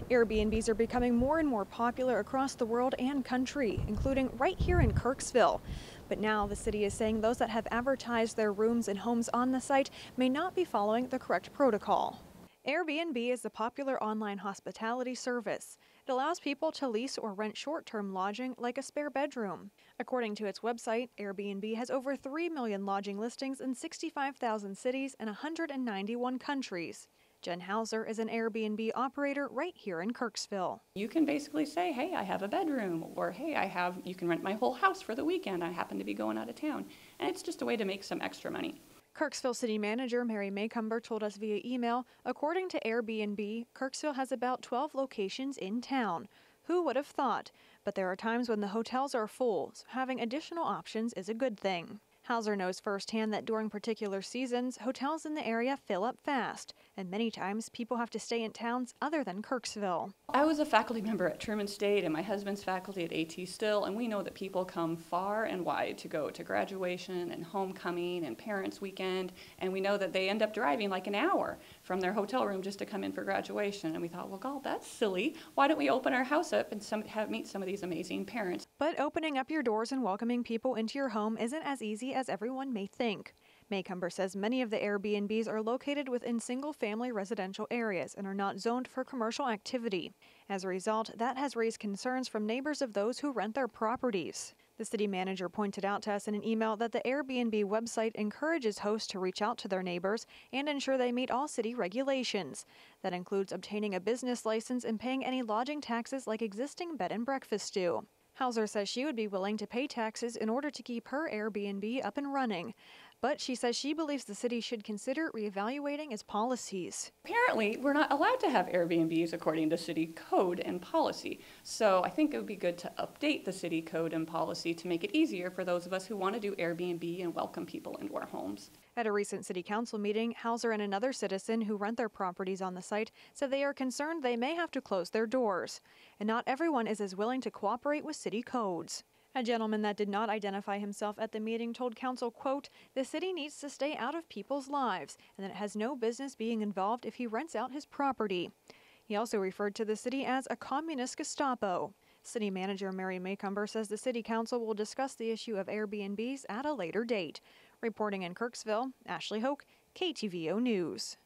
Airbnbs are becoming more and more popular across the world and country, including right here in Kirksville. But now the city is saying those that have advertised their rooms and homes on the site may not be following the correct protocol. Airbnb is a popular online hospitality service. It allows people to lease or rent short-term lodging like a spare bedroom. According to its website, Airbnb has over 3 million lodging listings in 65,000 cities and 191 countries. Jen Hauser is an Airbnb operator right here in Kirksville. You can basically say, hey, I have a bedroom, or hey, you can rent my whole house for the weekend. I happen to be going out of town. And it's just a way to make some extra money. Kirksville City Manager Mary Maycomber told us via email, according to Airbnb, Kirksville has about 12 locations in town. Who would have thought? But there are times when the hotels are full, so having additional options is a good thing. Hauser knows firsthand that during particular seasons, hotels in the area fill up fast, and many times people have to stay in towns other than Kirksville. I was a faculty member at Truman State, and my husband's faculty at AT Still, and we know that people come far and wide to go to graduation and homecoming and parents' weekend, and we know that they end up driving like an hour from their hotel room just to come in for graduation. And we thought, well, God, that's silly. Why don't we open our house up and meet some of these amazing parents? But opening up your doors and welcoming people into your home isn't as easy as everyone may think. Maycomber says many of the Airbnbs are located within single-family residential areas and are not zoned for commercial activity. As a result, that has raised concerns from neighbors of those who rent their properties. The city manager pointed out to us in an email that the Airbnb website encourages hosts to reach out to their neighbors and ensure they meet all city regulations. That includes obtaining a business license and paying any lodging taxes like existing bed and breakfasts do. Hauser says she would be willing to pay taxes in order to keep her Airbnb up and running. But she says she believes the city should consider reevaluating its policies. Apparently, we're not allowed to have Airbnbs according to city code and policy. So I think it would be good to update the city code and policy to make it easier for those of us who want to do Airbnb and welcome people into our homes. At a recent city council meeting, Hauser and another citizen who rent their properties on the site said they are concerned they may have to close their doors. And not everyone is as willing to cooperate with city codes. A gentleman that did not identify himself at the meeting told council, quote, the city needs to stay out of people's lives and that it has no business being involved if he rents out his property. He also referred to the city as a communist Gestapo. City Manager Mary Maycomber says the city council will discuss the issue of Airbnbs at a later date. Reporting in Kirksville, Ashley Hoke, KTVO News.